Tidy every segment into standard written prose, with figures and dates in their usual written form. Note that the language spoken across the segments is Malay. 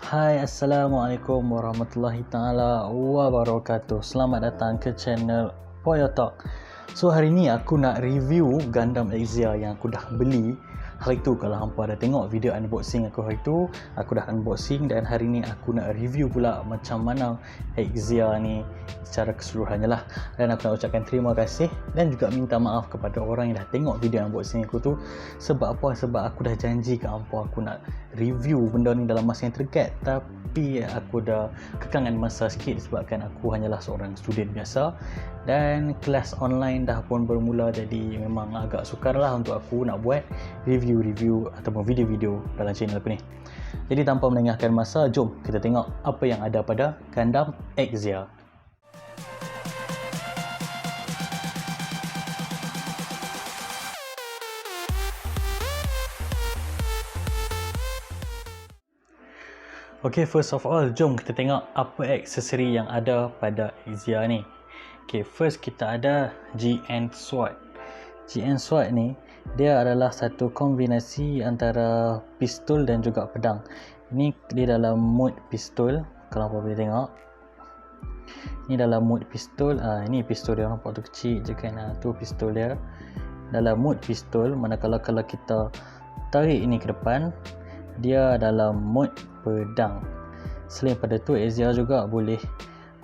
Hai, Assalamualaikum warahmatullahi taala wabarakatuh. Selamat datang ke channel Poyo Talk. So hari ni aku nak review Gundam Exia yang aku dah beli hari tu. Kalau hampa ada tengok video unboxing aku hari tu, aku dah unboxing, dan hari ni aku nak review pula macam mana Exia ni secara keseluruhannya lah. Dan aku nak ucapkan terima kasih dan juga minta maaf kepada orang yang dah tengok video unboxing aku tu. Sebab apa? Sebab aku dah janji ke hampa aku nak review benda ni dalam masa yang terdekat, tapi aku dah kekangan masa sikit disebabkan aku hanyalah seorang student biasa dan kelas online dah pun bermula, jadi memang agak sukar lah untuk aku nak buat review ataupun video-video dalam channel aku ni. Jadi tanpa melengahkan masa, jom kita tengok apa yang ada pada Gundam Exia. Okay, first of all, jom kita tengok apa aksesori yang ada pada Exia ni. Okay, first kita ada GN Sword. GN Sword ni, dia adalah satu kombinasi antara pistol dan juga pedang. Ini dia dalam mode pistol, kalau apa boleh tengok. Ini dalam mode pistol. Ini pistol dia, nampak tu kecil je kan. Tu pistol dia. Dalam mode pistol, manakala kalau kita tarik ini ke depan, dia dalam mode pedang. Selain pada tu, Exia juga boleh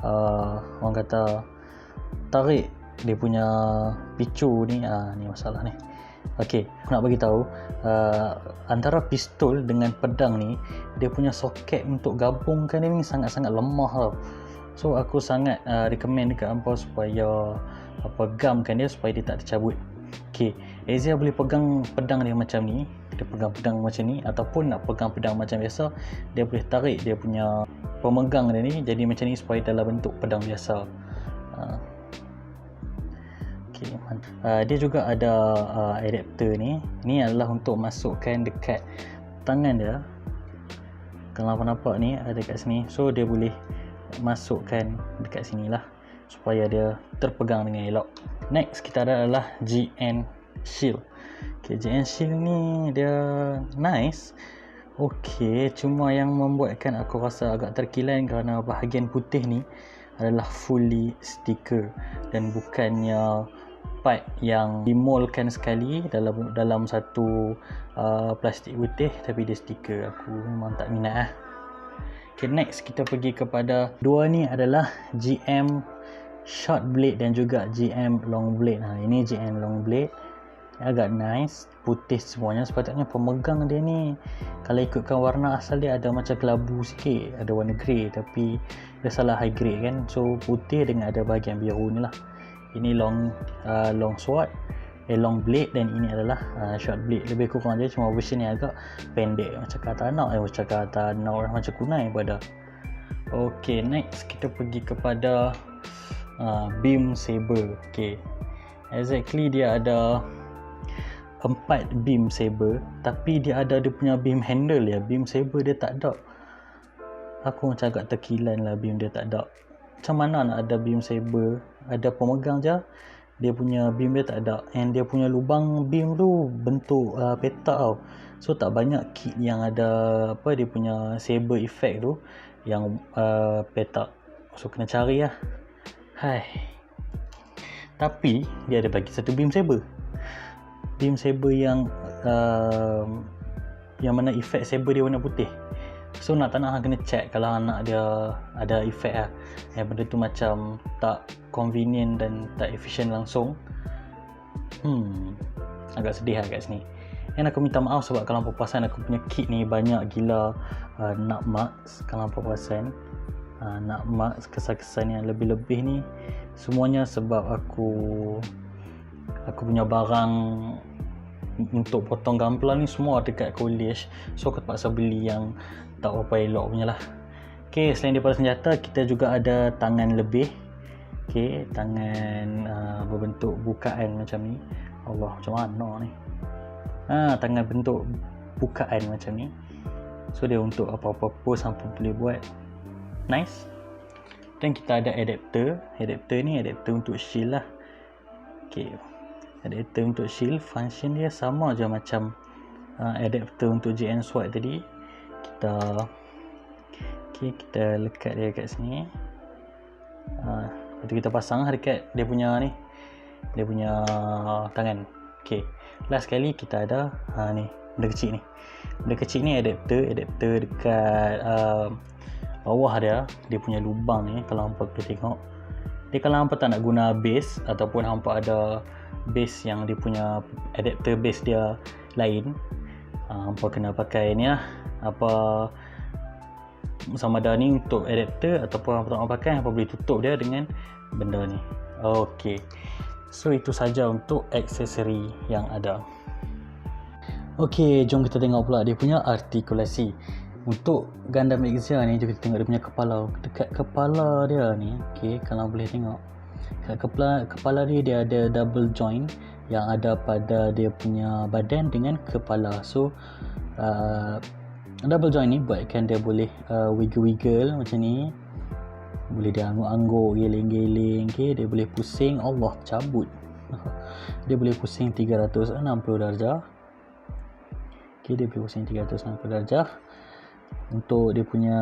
orang kata tarik dia punya picu ni. Ni masalah ni. Okey, aku nak bagi tahu antara pistol dengan pedang ni, dia punya soket untuk gabungkan dia ni sangat-sangat lemah tau. So aku sangat recommend dekat hangpa supaya pegangkan dia supaya dia tak tercabut. Okey, Exia boleh pegang pedang dia macam ni, dia pegang pedang macam ni, ataupun nak pegang pedang macam biasa, dia boleh tarik dia punya pemegang dia ni jadi macam ni supaya dalam bentuk pedang biasa. Okay. Dia juga ada adapter ni. Ni adalah untuk masukkan dekat tangan dia. Kalau nampak ni ada dekat sini, so dia boleh masukkan dekat sini lah supaya dia terpegang dengan elok. Next kita ada adalah GN Shield. Okay, GN Shield ni dia nice. Okay, cuma yang membuatkan aku rasa agak terkilan kerana bahagian putih ni adalah fully stiker dan bukannya part yang dimolkan sekali dalam satu plastik putih, tapi dia stiker. Aku memang tak minat lah. Okay, next kita pergi kepada dua ni adalah GM Short Blade dan juga GM Long Blade. Ini GM Long Blade, agak nice, putih semuanya. Sepatutnya pemegang dia ni, kalau ikutkan warna asal dia ada macam kelabu sikit, ada warna grey, tapi dia salah high grade kan, so putih dengan ada bahagian biru ni lah. Ini long sword, long blade, dan ini adalah short blade. Lebih kurang je, cuma version ni agak pendek macam katana, macam kunai pada. Okay, next kita pergi kepada beam saber. Okay, exactly dia ada 4 beam saber, tapi dia ada dia punya beam handle ya. Beam saber dia tak ada. Aku macam agak terkilan lah beam dia tak ada. Macam mana nak ada beam saber, ada pemegang je, dia punya beam dia tak ada. And dia punya lubang beam tu bentuk petak tau. So tak banyak kit yang ada dia punya saber effect tu yang petak. So kena cari lah. Hai. Tapi dia ada bagi satu beam saber. Beam saber yang mana efek saber dia warna putih. So nak tak nak kena check kalau anak dia ada efek lah. Yang benda tu macam tak convenient dan tak efisien langsung. Agak sedih lah kat sini. Dan aku minta maaf sebab kalau hampa perasan aku punya kit ni banyak gila nut marks. Kalau hampa perasan nut marks, kesan-kesan yang lebih-lebih ni, semuanya sebab aku punya barang untuk potong gamplang ni semua dekat college, so aku terpaksa beli yang tak berapa elok punya lah. Okay, selain daripada senjata, kita juga ada tangan lebih. Okay, tangan berbentuk bukaan macam ni. Allah, macam mana ni? Tangan bentuk bukaan macam ni. So dia untuk apa-apa pose hampa boleh buat. Nice. Dan kita ada adapter. Adapter ni adapter untuk shield lah. Okay, adapter untuk shield, function dia sama je macam adapter untuk GN Sword tadi. Kita Okay, kita lekat dia kat sini. Lepas tu kita pasang dekat dia punya ni, dia punya tangan. Okay, last sekali kita ada ni benda kecil ni. Benda kecil ni adapter dekat bawah dia punya lubang ni. Kalau hampa boleh tengok, dia kalau hampa tak nak guna base ataupun hampa ada base yang dia punya adapter base dia lain, hampa kena pakai ni lah, apa sama ada ni untuk adapter ataupun hampa tak nak pakai, hampa boleh tutup dia dengan benda ni. Okey, so itu saja untuk aksesori yang ada. Okey, jom kita tengok pula dia punya artikulasi. Untuk Gundam Exia ni, jom kita tengok dia punya kepala. Dekat kepala dia ni, okey, kalau boleh tengok, kat kepala dia ada double joint yang ada pada dia punya badan dengan kepala. So double joint ni buatkan dia boleh wiggle macam ni, boleh dia angguk-angguk, geling-geling, okay? Dia boleh pusing, Allah cabut dia boleh pusing 360 darjah. Okay, dia boleh pusing 360 darjah. Untuk dia punya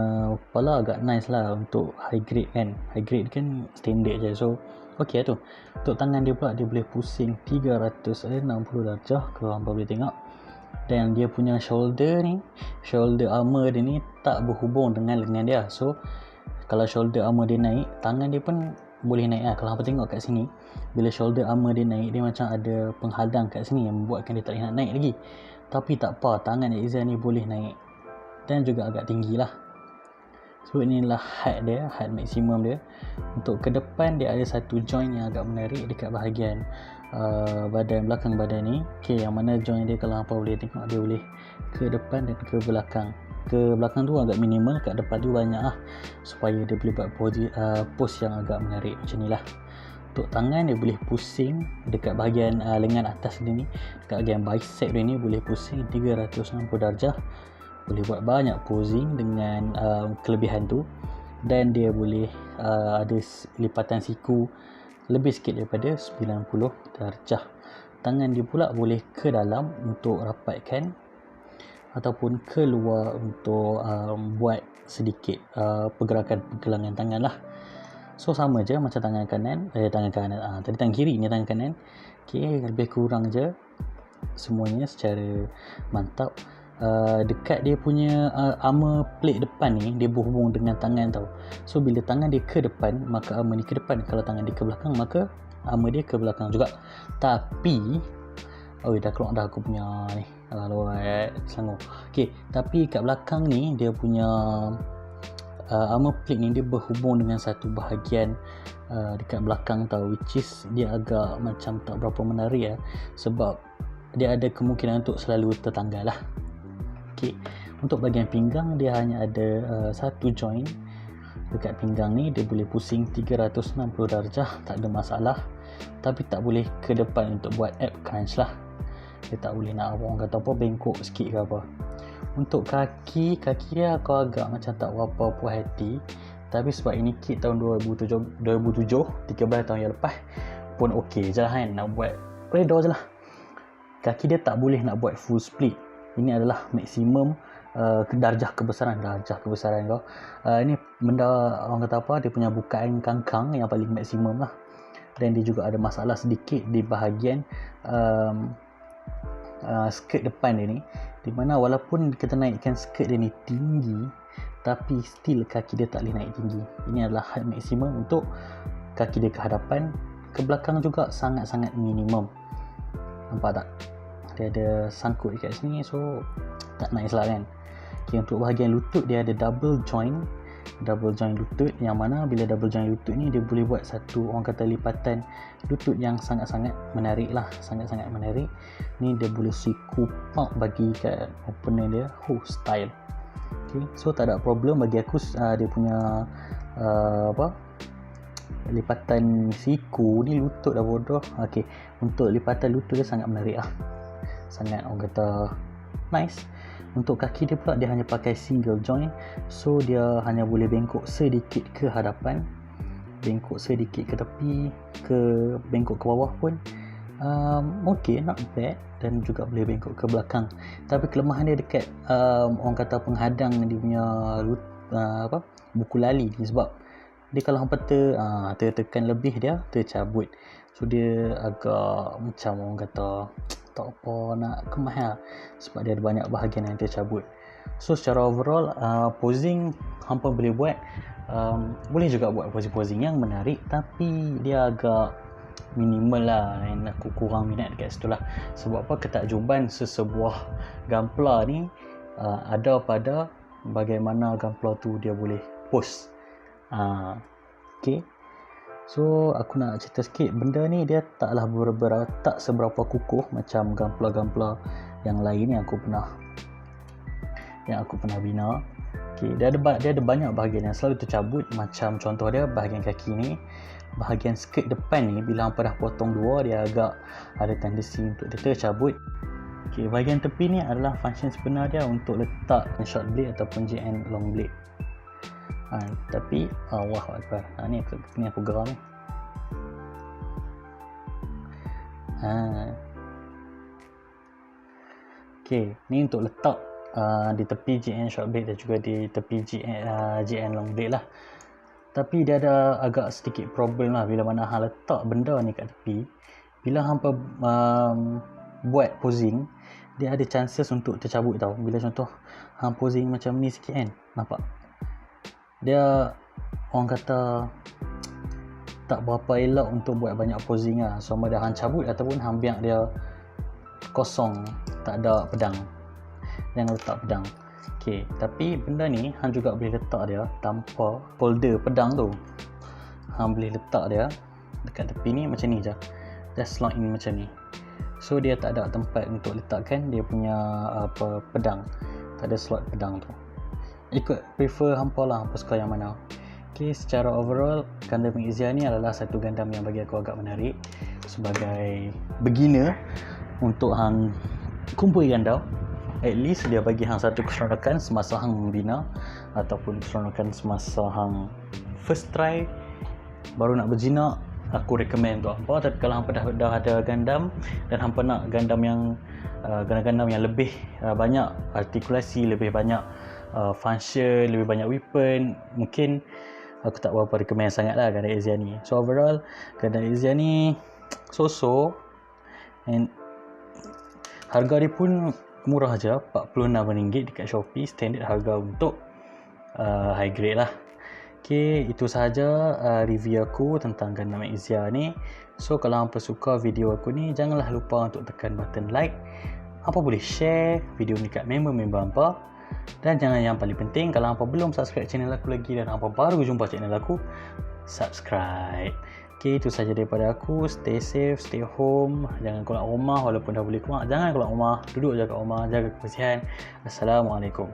kepala agak nice lah untuk high grade kan. High grade kan standard je, so ok lah tu. Untuk tangan dia pula, dia boleh pusing 360 darjah kalau hampa boleh tengok. Dan dia punya shoulder ni, shoulder armor dia ni tak berhubung dengan lengan dia. So kalau shoulder armor dia naik, tangan dia pun boleh naik lah. Kalau hampa tengok kat sini, bila shoulder armor dia naik, dia macam ada penghadang kat sini yang membuatkan dia tak boleh nak naik lagi. Tapi tak apa, tangan Exia ni boleh naik dan juga agak tinggi lah. So inilah height dia, height maksimum dia. Untuk ke depan dia ada satu joint yang agak menarik dekat bahagian badan, belakang badan ni. Okay, yang mana joint dia kalau hampa boleh tengok, dia boleh ke depan dan ke belakang. Ke belakang tu agak minimal, kat depan tu banyak lah, supaya dia boleh buat pose yang agak menarik macam ni lah. Untuk tangan dia boleh pusing dekat bahagian lengan atas dia ni, dekat bahagian bicep dia ni boleh pusing 360 darjah. Boleh buat banyak posing dengan kelebihan tu. Dan dia boleh ada lipatan siku lebih sikit daripada 90 darjah. Tangan dia pula boleh ke dalam untuk rapatkan ataupun keluar untuk buat sedikit pergerakan tangan lah. So sama je macam tangan kanan, tadi tangan kiri ni tangan kanan. Okay, lebih kurang je semuanya secara mantap. Dekat dia punya armor plate depan ni, dia berhubung dengan tangan tau. So bila tangan dia ke depan, maka armor ni ke depan. Kalau tangan dia ke belakang, maka armor dia ke belakang juga. Tapi dah keluar dah aku punya ni Selangor. Okay, tapi kat belakang ni dia punya armor plate ni, dia berhubung dengan satu bahagian dekat belakang tau, which is dia agak macam tak berapa menarik sebab dia ada kemungkinan untuk selalu tertanggal lah. Okay. Untuk bahagian pinggang, dia hanya ada satu joint dekat pinggang ni. Dia boleh pusing 360 darjah, tak ada masalah. Tapi tak boleh ke depan untuk buat ab crunch lah. Dia tak boleh nak orang kata apa, bengkok sikit ke apa. Untuk kaki dia aku agak macam tak berapa puas hati. Tapi sebab ini kit tahun 2007 13 tahun yang lepas pun okey je lah kan, nak buat redor je lah. Kaki dia tak boleh nak buat full split. Ini adalah maksimum darjah kebesaran kau. Ini benda orang kata apa, dia punya bukaan kangkang yang paling maksimum lah. Dan dia juga ada masalah sedikit di bahagian skirt depan dia ni, di mana walaupun kita naikkan skirt dia ni tinggi, tapi still kaki dia tak boleh naik tinggi. Ini adalah height maksimum untuk kaki dia ke hadapan. Ke belakang juga sangat-sangat minimum. Nampak tak? Dia ada sangkut dekat sini, so tak nice lah kan. Okay, untuk bahagian lutut dia ada double joint lutut, yang mana bila double joint lutut ni, dia boleh buat satu orang kata lipatan lutut yang sangat-sangat menarik lah, sangat-sangat menarik. Ni dia boleh siku pump bagi kat opponent dia, style. Okay, so tak ada problem bagi aku. Dia punya lipatan siku ni lutut dah bodoh. Okay, untuk lipatan lutut dia sangat menarik lah, sangat orang kata nice. Untuk kaki dia pula, dia hanya pakai single joint, so dia hanya boleh bengkok sedikit ke hadapan, bengkok sedikit ke tepi, bengkok ke bawah pun okay, not bad. Dan juga boleh bengkok ke belakang. Tapi kelemahan dia dekat orang kata penghadang dia punya buku lali ni, sebab dia kalau hampa tekan lebih dia tercabut. So dia agak macam orang kata tak apa nak kemas lah, sebab dia ada banyak bahagian yang tercabut. So secara overall posing hampa boleh buat, boleh juga buat posing-posing yang menarik, tapi dia agak minimal lah, yang aku kurang minat dekat situ lah. Sebab apa, ketakjuban sesebuah gamplar ni ada pada bagaimana gamplar tu dia boleh pose. Okay, so aku nak cerita sikit, benda ni dia taklah tak seberapa kukuh macam gamplar-gamplar yang lain yang aku pernah bina. Okay, dia ada banyak bahagian yang selalu tercabut. Macam contoh dia bahagian kaki ni, bahagian skirt depan ni, bila hampa dah potong dua, dia agak ada tendensi untuk dia tercabut. Okay, bahagian tepi ni adalah function sebenar dia untuk letak short blade ataupun GN long blade. Tapi Allahu Akbar, ni aku geram ni. Okay, ni untuk letak di tepi GN short blade dan juga di tepi GN long blade lah. Tapi dia ada agak sedikit problem lah bila mana hang letak benda ni kat tepi. Bila hampa buat posing, dia ada chances untuk tercabut tau. Bila contoh hang posing macam ni sikit kan, nampak dia orang kata tak berapa elok untuk buat banyak posing lah. Sama ada hang cabut ataupun hang biar dia kosong, tak ada pedang. Jangan letak pedang. Okay, tapi benda ni hang juga boleh letak dia tanpa holder pedang tu. Hang boleh letak dia dekat tepi ni macam ni je, just slot in macam ni. So dia tak ada tempat untuk letakkan dia punya pedang, tak ada slot pedang tu. Ikut prefer hampa lah, hampa suka yang mana. Okay, secara overall Gundam Exia ni adalah satu Gundam yang bagi aku agak menarik sebagai beginner untuk hang kumpul Gundam. At least dia bagi hang satu keseronokan semasa hang membina, ataupun keseronokan semasa hang first try baru nak berjinak. Aku recommend untuk hampa. Tapi kalau hampa dah ada Gundam dan hampa nak Gundam yang Gundam yang lebih banyak artikulasi, lebih banyak function, lebih banyak weapon, mungkin aku tak berapa recommend sangat lah Gundam Exia ni. So overall Gundam Exia ni so-so, and harga dia pun murah je, RM46 dekat Shopee, standard harga untuk high grade lah. Okay, itu sahaja review aku tentang Gundam Exia ni. So kalau hampa suka video aku ni, janganlah lupa untuk tekan button like. Hampa boleh share video ni kat member-member hampa. Dan jangan, yang paling penting, kalau hampa belum subscribe channel aku lagi dan hampa baru jumpa channel aku, subscribe. Okay, itu sahaja daripada aku. Stay safe, stay home. Jangan keluar rumah walaupun dah boleh keluar. Jangan keluar rumah, duduk je kat rumah, jaga kebersihan. Assalamualaikum.